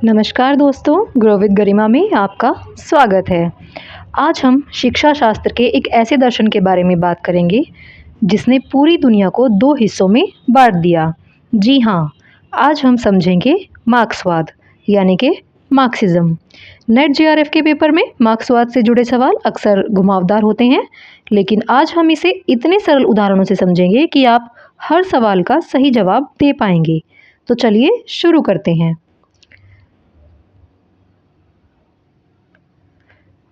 नमस्कार दोस्तों, grow with गरिमा में आपका स्वागत है। आज हम शिक्षा शास्त्र के एक ऐसे दर्शन के बारे में बात करेंगे जिसने पूरी दुनिया को दो हिस्सों में बांट दिया। जी हाँ, आज हम समझेंगे मार्क्सवाद यानी कि मार्क्सिज्म। नेट जेआरएफ के पेपर में मार्क्सवाद से जुड़े सवाल अक्सर घुमावदार होते हैं, लेकिन आज हम इसे इतने सरल उदाहरणों से समझेंगे कि आप हर सवाल का सही जवाब दे पाएंगे। तो चलिए शुरू करते हैं।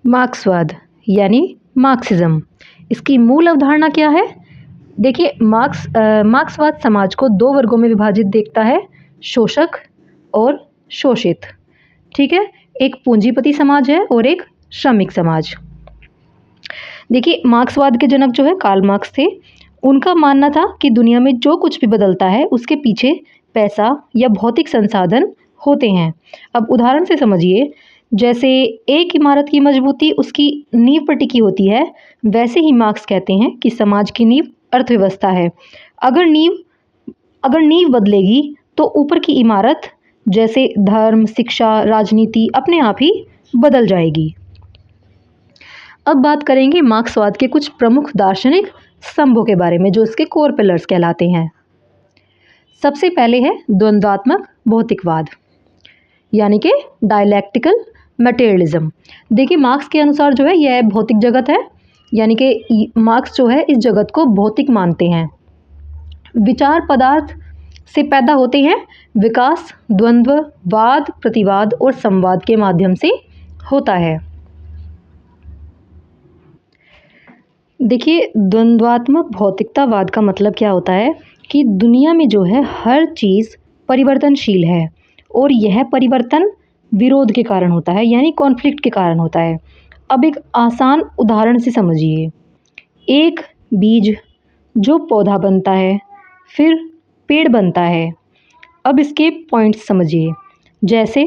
मार्क्सवाद यानी मार्क्सिज्म, इसकी मूल अवधारणा क्या है? देखिए, मार्क्सवाद समाज को दो वर्गों में विभाजित देखता है, शोषक और शोषित। ठीक है, एक पूंजीपति समाज है और एक श्रमिक समाज। देखिए, मार्क्सवाद के जनक जो है कार्ल मार्क्स थे। उनका मानना था कि दुनिया में जो कुछ भी बदलता है उसके पीछे पैसा या भौतिक संसाधन होते हैं। अब उदाहरण से समझिए, जैसे एक इमारत की मजबूती उसकी नींव पर टिकी होती है, वैसे ही मार्क्स कहते हैं कि समाज की नींव अर्थव्यवस्था है। अगर नींव बदलेगी तो ऊपर की इमारत जैसे धर्म, शिक्षा, राजनीति अपने आप ही बदल जाएगी। अब बात करेंगे मार्क्सवाद के कुछ प्रमुख दार्शनिक स्तंभों के बारे में जो इसके कोर पिलर्स कहलाते हैं। सबसे पहले है द्वंद्वात्मक भौतिकवाद यानी कि डायलैक्टिकल मटेरियलिज्म। देखिए, मार्क्स के अनुसार जो है यह भौतिक जगत है, यानी कि मार्क्स जो है इस जगत को भौतिक मानते हैं। विचार पदार्थ से पैदा होते हैं, विकास द्वंद्व, वाद, प्रतिवाद और संवाद के माध्यम से होता है। देखिए, द्वंद्वात्मक भौतिकतावाद का मतलब क्या होता है कि दुनिया में जो है हर चीज़ परिवर्तनशील है और यह परिवर्तन विरोध के कारण होता है, यानी कॉन्फ्लिक्ट के कारण होता है। अब एक आसान उदाहरण से समझिए, एक बीज जो पौधा बनता है फिर पेड़ बनता है। अब इसके पॉइंट्स समझिए, जैसे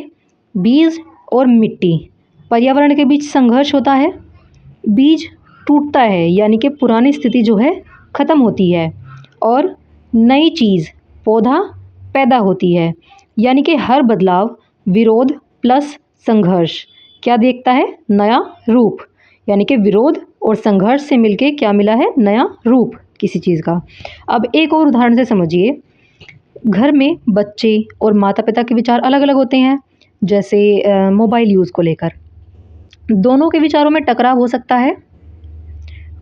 बीज और मिट्टी, पर्यावरण के बीच संघर्ष होता है, बीज टूटता है यानी कि पुरानी स्थिति जो है ख़त्म होती है और नई चीज़ पौधा पैदा होती है, यानी कि हर बदलाव विरोध प्लस संघर्ष क्या देखता है? नया रूप। यानी कि विरोध और संघर्ष से मिलके क्या मिला है? नया रूप किसी चीज़ का। अब एक और उदाहरण से समझिए, घर में बच्चे और माता पिता के विचार अलग अलग होते हैं, जैसे मोबाइल यूज़ को लेकर दोनों के विचारों में टकराव हो सकता है।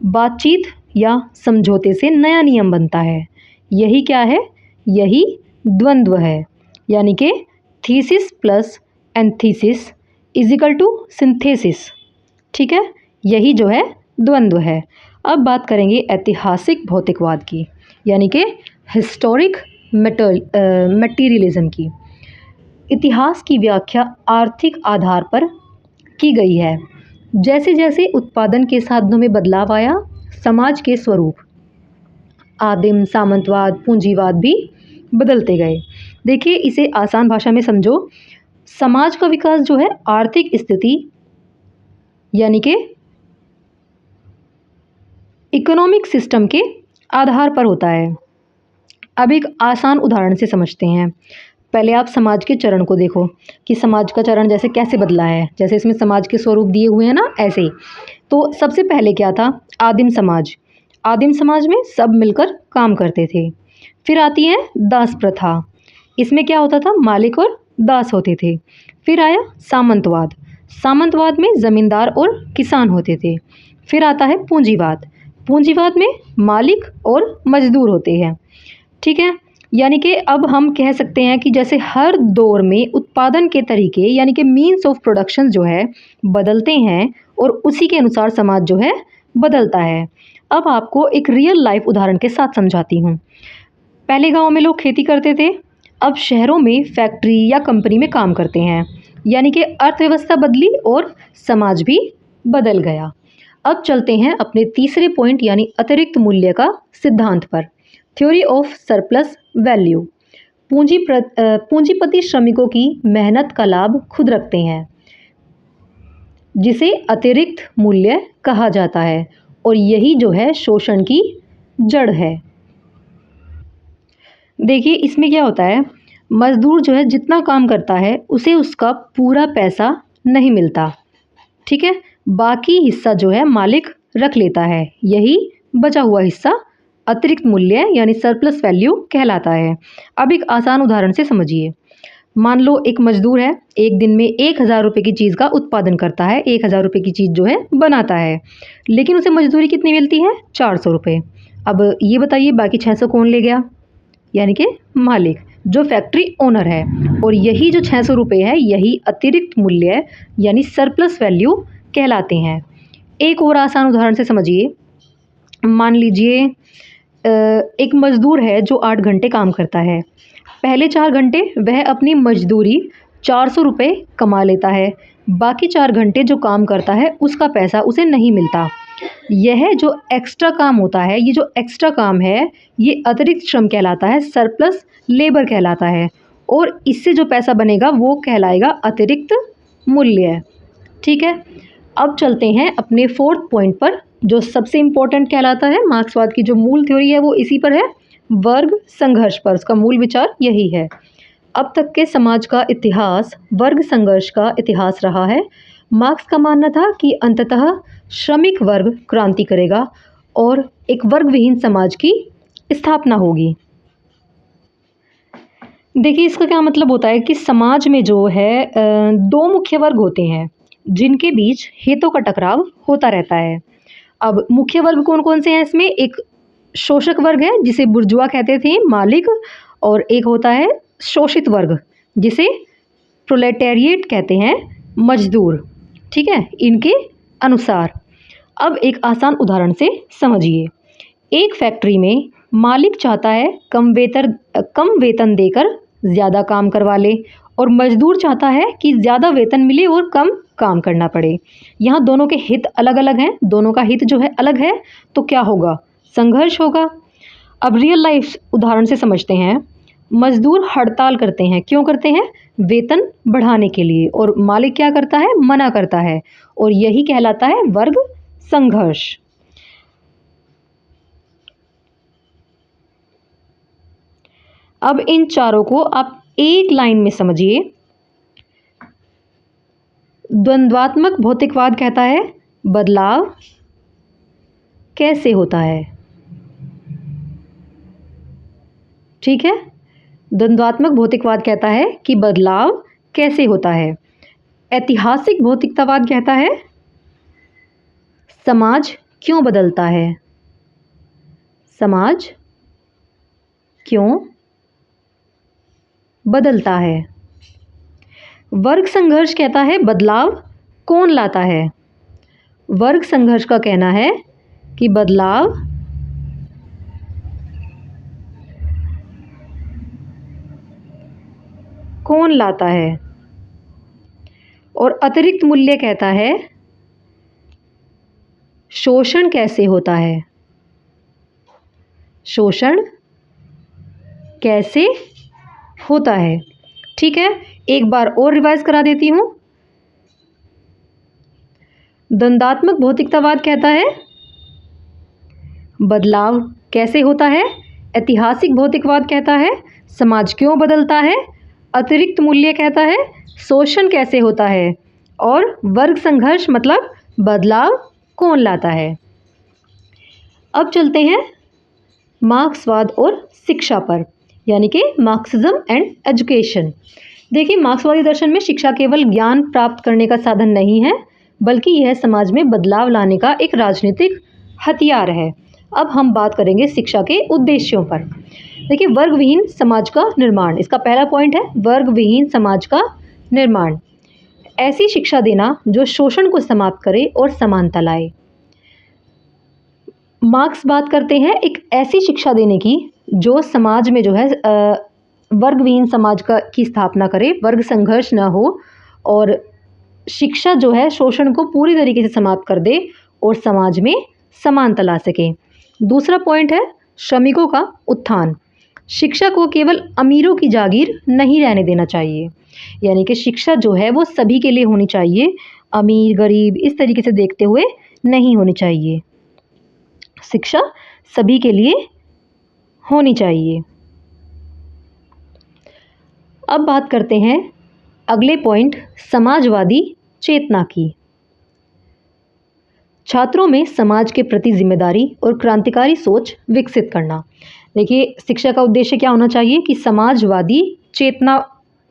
बातचीत या समझौते से नया नियम बनता है। यही क्या है? यही द्वंद्व है, यानी कि thesis plus antithesis is equal to synthesis. ठीक है, यही जो है द्वंद्व है। अब बात करेंगे ऐतिहासिक भौतिकवाद की, यानी कि हिस्टोरिक मटेरियलिज्म की। इतिहास की व्याख्या आर्थिक आधार पर की गई है। जैसे जैसे उत्पादन के साधनों में बदलाव आया, समाज के स्वरूप आदिम, सामंतवाद, पूंजीवाद भी बदलते गए। देखिए, इसे आसान भाषा में समझो, समाज का विकास जो है आर्थिक स्थिति यानी कि इकोनॉमिक सिस्टम के आधार पर होता है। अब एक आसान उदाहरण से समझते हैं। पहले आप समाज के चरण को देखो कि समाज का चरण जैसे कैसे बदला है, जैसे इसमें समाज के स्वरूप दिए हुए हैं ना, ऐसे। तो सबसे पहले क्या था? आदिम समाज। आदिम समाज में सब मिलकर काम करते थे। फिर आती है दास प्रथा। इसमें क्या होता था? मालिक और दास होते थे। फिर आया सामंतवाद। सामंतवाद में ज़मींदार और किसान होते थे। फिर आता है पूंजीवाद। पूंजीवाद में मालिक और मजदूर होते हैं। ठीक है, यानी कि अब हम कह सकते हैं कि जैसे हर दौर में उत्पादन के तरीके यानी कि मीन्स ऑफ प्रोडक्शन जो है बदलते हैं और उसी के अनुसार समाज जो है बदलता है। अब आपको एक रियल लाइफ उदाहरण के साथ समझाती हूँ। पहले गांव में लोग खेती करते थे, अब शहरों में फैक्ट्री या कंपनी में काम करते हैं, यानी कि अर्थव्यवस्था बदली और समाज भी बदल गया। अब चलते हैं अपने तीसरे पॉइंट यानी अतिरिक्त मूल्य का सिद्धांत पर, थ्योरी ऑफ सरप्लस वैल्यू। पूंजीपति श्रमिकों की मेहनत का लाभ खुद रखते हैं, जिसे अतिरिक्त मूल्य कहा जाता है, और यही जो है शोषण की जड़ है। देखिए, इसमें क्या होता है? मज़दूर जो है जितना काम करता है उसे उसका पूरा पैसा नहीं मिलता, ठीक है। बाकी हिस्सा जो है मालिक रख लेता है, यही बचा हुआ हिस्सा अतिरिक्त मूल्य यानी सरप्लस वैल्यू कहलाता है। अब एक आसान उदाहरण से समझिए। मान लो एक मजदूर है, एक दिन में 1000 रुपये की चीज़ का उत्पादन करता है, 1000 रुपये की चीज़ जो है बनाता है, लेकिन उसे मजदूरी कितनी मिलती है? 400 रुपये। अब ये बताइए बाकी 600 कौन ले गया? यानी कि मालिक, जो फैक्ट्री ओनर है। और यही जो 600 रुपये है यही अतिरिक्त मूल्य यानी सरप्लस वैल्यू कहलाते हैं। एक और आसान उदाहरण से समझिए। मान लीजिए एक मज़दूर है जो 8 घंटे काम करता है। पहले 4 घंटे वह अपनी मजदूरी 400 रुपये कमा लेता है, बाकी 4 घंटे जो काम करता है उसका पैसा उसे नहीं मिलता। यह जो एक्स्ट्रा काम होता है, ये जो एक्स्ट्रा काम है, ये अतिरिक्त श्रम कहलाता है, सरप्लस लेबर कहलाता है। और इससे जो पैसा बनेगा वो कहलाएगा अतिरिक्त मूल्य, ठीक है। अब चलते हैं अपने 4th पॉइंट पर, जो सबसे इम्पोर्टेंट कहलाता है। मार्क्सवाद की जो मूल थ्योरी है वो इसी पर है, वर्ग संघर्ष पर। उसका मूल विचार यही है। अब तक के समाज का इतिहास वर्ग संघर्ष का इतिहास रहा है। मार्क्स का मानना था कि अंततः श्रमिक वर्ग क्रांति करेगा और एक वर्ग विहीन समाज की स्थापना होगी। देखिए इसका क्या मतलब होता है कि समाज में जो है दो मुख्य वर्ग होते हैं जिनके बीच हितों का टकराव होता रहता है। अब मुख्य वर्ग कौन कौन से हैं इसमें? एक शोषक वर्ग है जिसे बुर्जुआ कहते थे, मालिक, और एक होता है शोषित वर्ग जिसे प्रोलेटेरिएट कहते हैं, मजदूर, ठीक है, इनके अनुसार। अब एक आसान उदाहरण से समझिए। एक फैक्ट्री में मालिक चाहता है कम वेतन देकर ज़्यादा काम करवा ले, और मजदूर चाहता है कि ज़्यादा वेतन मिले और कम काम करना पड़े। यहाँ दोनों के हित अलग अलग हैं, दोनों का हित जो है अलग है, तो क्या होगा? संघर्ष होगा। अब रियल लाइफ उदाहरण से समझते हैं। मजदूर हड़ताल करते हैं, क्यों करते हैं? वेतन बढ़ाने के लिए, और मालिक क्या करता है? मना करता है, और यही कहलाता है वर्ग संघर्ष। अब इन चारों को आप एक लाइन में समझिए। द्वंद्वात्मक भौतिकवाद कहता है बदलाव कैसे होता है, ठीक है। द्वंद्वात्मक भौतिकवाद कहता है कि बदलाव कैसे होता है। ऐतिहासिक भौतिकतावाद कहता है समाज क्यों बदलता है, समाज क्यों बदलता है। वर्ग संघर्ष कहता है बदलाव कौन लाता है। वर्ग संघर्ष का कहना है कि बदलाव कौन लाता है। और अतिरिक्त मूल्य कहता है शोषण कैसे होता है, शोषण कैसे होता है, ठीक है। एक बार और रिवाइज करा देती हूँ। द्वंद्वात्मक भौतिकतावाद कहता है बदलाव कैसे होता है। ऐतिहासिक भौतिकवाद कहता है समाज क्यों बदलता है। अतिरिक्त मूल्य कहता है शोषण कैसे होता है। और वर्ग संघर्ष मतलब बदलाव कौन लाता है। अब चलते हैं मार्क्सवाद और शिक्षा पर, यानी कि मार्क्सिज्म एंड एजुकेशन। देखिए मार्क्सवादी दर्शन में शिक्षा केवल ज्ञान प्राप्त करने का साधन नहीं है, बल्कि यह समाज में बदलाव लाने का एक राजनीतिक हथियार है। अब हम बात करेंगे शिक्षा के उद्देश्यों पर। देखिए वर्ग विहीन समाज का निर्माण, इसका पहला पॉइंट है वर्ग विहीन समाज का निर्माण। ऐसी शिक्षा देना जो शोषण को समाप्त करे और समानता लाए। मार्क्स बात करते हैं एक ऐसी शिक्षा देने की जो समाज में जो है वर्ग विहीन समाज की स्थापना करे, वर्ग संघर्ष ना हो, और शिक्षा जो है शोषण को पूरी तरीके से समाप्त कर दे और समाज में समानता ला सके। दूसरा पॉइंट है श्रमिकों का उत्थान। शिक्षा को केवल अमीरों की जागीर नहीं रहने देना चाहिए, यानी कि शिक्षा जो है वो सभी के लिए होनी चाहिए, अमीर गरीब इस तरीके से देखते हुए नहीं होनी चाहिए। शिक्षा सभी के लिए होनी चाहिए। अब बात करते हैं अगले पॉइंट, समाजवादी चेतना की। छात्रों में समाज के प्रति जिम्मेदारी और क्रांतिकारी सोच विकसित करना। देखिए, शिक्षा का उद्देश्य क्या होना चाहिए कि समाजवादी चेतना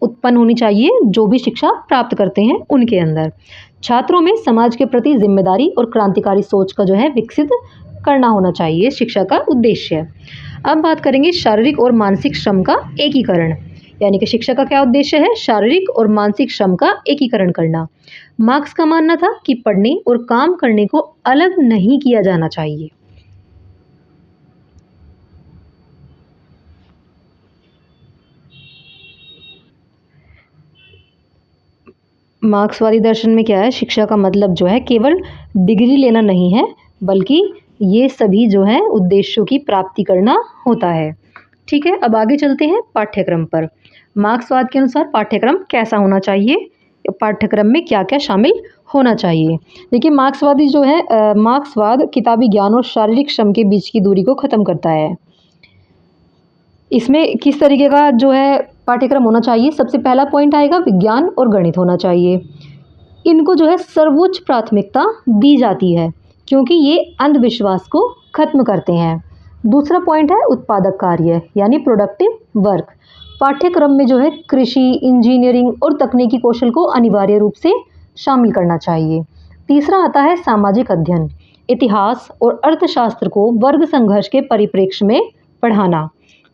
उत्पन्न होनी चाहिए जो भी शिक्षा प्राप्त करते हैं उनके अंदर। छात्रों में समाज के प्रति जिम्मेदारी और क्रांतिकारी सोच का जो है विकसित करना होना चाहिए, शिक्षा का उद्देश्य। अब बात करेंगे शारीरिक और मानसिक श्रम का एकीकरण, यानी कि शिक्षा का क्या उद्देश्य है, शारीरिक और मानसिक श्रम का एकीकरण करना। मार्क्स का मानना था कि पढ़ने और काम करने को अलग नहीं किया जाना चाहिए। मार्क्सवादी दर्शन में क्या है, शिक्षा का मतलब जो है केवल डिग्री लेना नहीं है, बल्कि ये सभी जो है उद्देश्यों की प्राप्ति करना होता है। ठीक है, अब आगे चलते हैं पाठ्यक्रम पर। मार्क्सवाद के अनुसार पाठ्यक्रम कैसा होना चाहिए, पाठ्यक्रम में क्या क्या शामिल होना चाहिए। देखिए, मार्क्सवादी जो है मार्क्सवाद किताबी ज्ञान और शारीरिक श्रम के बीच की दूरी को ख़त्म करता है। इसमें किस तरीके का जो है पाठ्यक्रम होना चाहिए, सबसे पहला पॉइंट आएगा विज्ञान और गणित होना चाहिए। इनको जो है सर्वोच्च प्राथमिकता दी जाती है क्योंकि ये अंधविश्वास को खत्म करते हैं। दूसरा पॉइंट है उत्पादक कार्य यानी प्रोडक्टिव वर्क। पाठ्यक्रम में जो है कृषि, इंजीनियरिंग और तकनीकी कौशल को अनिवार्य रूप से शामिल करना चाहिए। तीसरा आता है सामाजिक अध्ययन, इतिहास और अर्थशास्त्र को वर्ग संघर्ष के परिप्रेक्ष्य में पढ़ाना।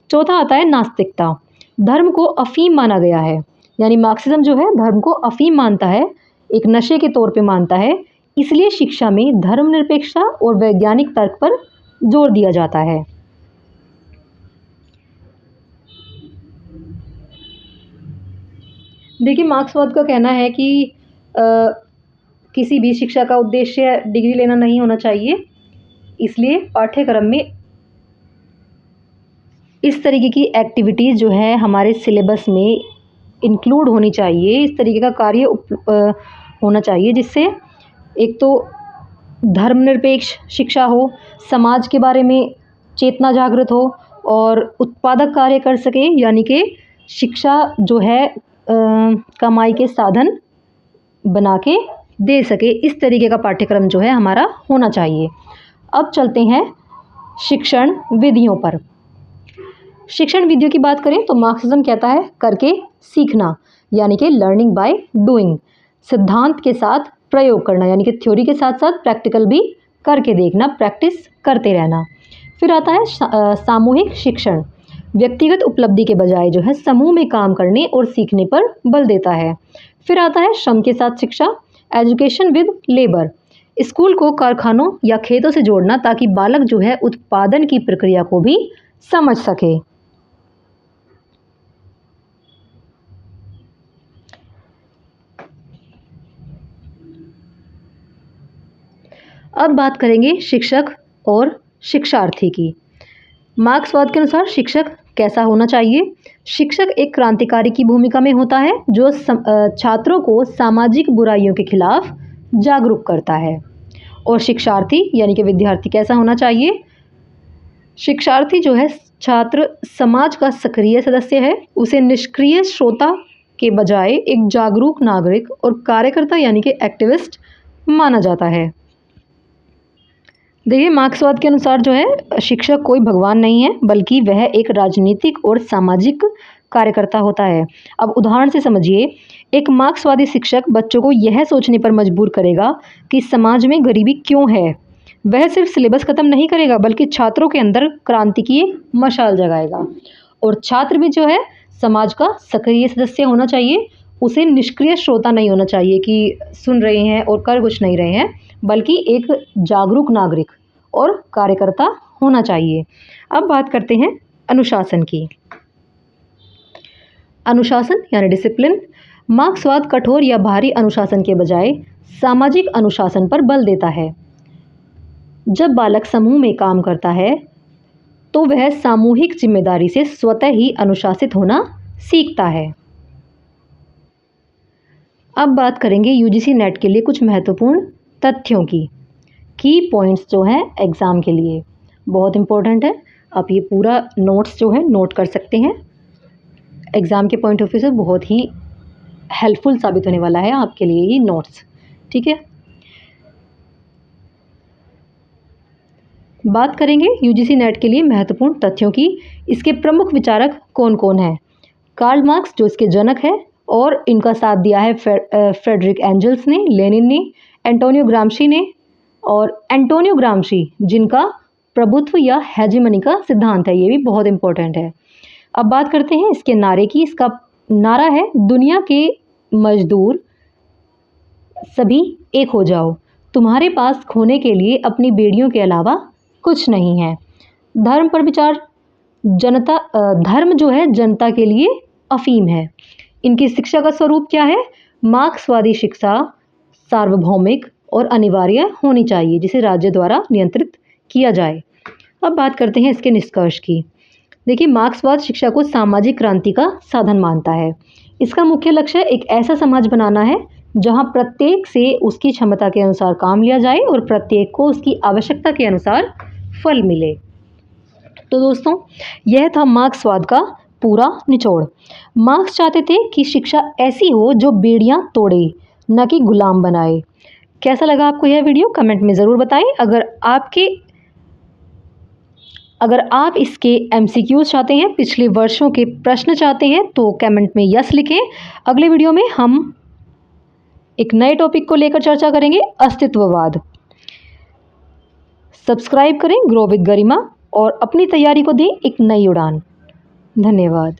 चौथा आता है नास्तिकता, धर्म को अफीम माना गया है, यानी मार्क्सिज्म जो है धर्म को अफीम मानता है, एक नशे के तौर पे मानता है, इसलिए शिक्षा में धर्मनिरपेक्षता और वैज्ञानिक तर्क पर जोर दिया जाता है। देखिए, मार्क्सवाद का कहना है कि किसी भी शिक्षा का उद्देश्य डिग्री लेना नहीं होना चाहिए, इसलिए पाठ्यक्रम में इस तरीके की एक्टिविटीज़ जो है हमारे सिलेबस में इंक्लूड होनी चाहिए, इस तरीके का कार्य होना चाहिए जिससे एक तो धर्मनिरपेक्ष शिक्षा हो, समाज के बारे में चेतना जागृत हो और उत्पादक कार्य कर सके, यानी कि शिक्षा जो है कमाई के साधन बना के दे सके, इस तरीके का पाठ्यक्रम जो है हमारा होना चाहिए। अब चलते हैं शिक्षण विधियों पर। शिक्षण विधियों की बात करें तो मार्क्सिज्म कहता है करके सीखना, यानी कि लर्निंग बाय डूइंग, सिद्धांत के साथ प्रयोग करना, यानी कि थ्योरी के साथ साथ प्रैक्टिकल भी करके देखना, प्रैक्टिस करते रहना। फिर आता है सामूहिक शिक्षण, व्यक्तिगत उपलब्धि के बजाय जो है समूह में काम करने और सीखने पर बल देता है। फिर आता है श्रम के साथ शिक्षा, एजुकेशन विद लेबर, स्कूल को कारखानों या खेतों से जोड़ना ताकि बालक जो है उत्पादन की प्रक्रिया को भी समझ सके। अब बात करेंगे शिक्षक और शिक्षार्थी की। मार्क्सवाद के अनुसार शिक्षक कैसा होना चाहिए, शिक्षक एक क्रांतिकारी की भूमिका में होता है जो छात्रों को सामाजिक बुराइयों के खिलाफ जागरूक करता है। और शिक्षार्थी यानी कि विद्यार्थी कैसा होना चाहिए, शिक्षार्थी जो है छात्र समाज का सक्रिय सदस्य है, उसे निष्क्रिय श्रोता के बजाय एक जागरूक नागरिक और कार्यकर्ता यानी कि एक्टिविस्ट माना जाता है। देखिए, मार्क्सवाद के अनुसार जो है शिक्षक कोई भगवान नहीं है, बल्कि वह एक राजनीतिक और सामाजिक कार्यकर्ता होता है। अब उदाहरण से समझिए, एक मार्क्सवादी शिक्षक बच्चों को यह सोचने पर मजबूर करेगा कि समाज में गरीबी क्यों है। वह सिर्फ सिलेबस खत्म नहीं करेगा बल्कि छात्रों के अंदर क्रांति की मशाल जगाएगा। और छात्र भी जो है समाज का सक्रिय सदस्य होना चाहिए, उसे निष्क्रिय श्रोता नहीं होना चाहिए कि सुन रहे हैं और कर कुछ नहीं रहे हैं, बल्कि एक जागरूक नागरिक और कार्यकर्ता होना चाहिए। अब बात करते हैं अनुशासन की। अनुशासन यानी डिसिप्लिन, मार्क्सवाद कठोर या भारी अनुशासन के बजाय सामाजिक अनुशासन पर बल देता है। जब बालक समूह में काम करता है तो वह सामूहिक जिम्मेदारी से स्वतः ही अनुशासित होना सीखता है। अब बात करेंगे यूजीसी नेट के लिए कुछ महत्वपूर्ण तथ्यों की पॉइंट्स जो हैं एग्ज़ाम के लिए बहुत इम्पोर्टेंट है। आप ये पूरा नोट्स जो है नोट कर सकते हैं। एग्ज़ाम के पॉइंट ऑफ व्यू से बहुत ही हेल्पफुल साबित होने वाला है आपके लिए ये नोट्स। ठीक है, बात करेंगे यूजीसी नेट के लिए महत्वपूर्ण तथ्यों की। इसके प्रमुख विचारक कौन कौन हैं? कार्ल मार्क्स जो इसके जनक है, और इनका साथ दिया है फ्रेडरिक एंजल्स ने, लेनिन ने, एंटोनियो ग्राम्शी ने, और एंटोनियो ग्राम्शी जिनका प्रभुत्व या हेजेमनी का सिद्धांत है, ये भी बहुत इंपॉर्टेंट है। अब बात करते हैं इसके नारे की। इसका नारा है, दुनिया के मजदूर सभी एक हो जाओ, तुम्हारे पास खोने के लिए अपनी बेड़ियों के अलावा कुछ नहीं है। धर्म पर विचार, धर्म जो है जनता के लिए अफीम है। इनकी शिक्षा का स्वरूप क्या है? मार्क्सवादी शिक्षा सार्वभौमिक और अनिवार्य होनी चाहिए, जिसे राज्य द्वारा नियंत्रित किया जाए। अब बात करते हैं इसके निष्कर्ष की। देखिए, मार्क्सवाद शिक्षा को सामाजिक क्रांति का साधन मानता है। इसका मुख्य लक्ष्य एक ऐसा समाज बनाना है जहां प्रत्येक से उसकी क्षमता के अनुसार काम लिया जाए और प्रत्येक को उसकी आवश्यकता के अनुसार फल मिले। तो दोस्तों, यह था मार्क्सवाद का पूरा निचोड़। मार्क्स चाहते थे कि शिक्षा ऐसी हो जो बेड़ियां तोड़े, न कि गुलाम बनाए। कैसा लगा आपको यह वीडियो? कमेंट में ज़रूर बताएं। अगर आप इसके MCQs चाहते हैं, पिछले वर्षों के प्रश्न चाहते हैं, तो कमेंट में यस लिखें। अगले वीडियो में हम एक नए टॉपिक को लेकर चर्चा करेंगे, अस्तित्ववाद। सब्सक्राइब करें ग्रो विद गरिमा और अपनी तैयारी को दें एक नई उड़ान। धन्यवाद।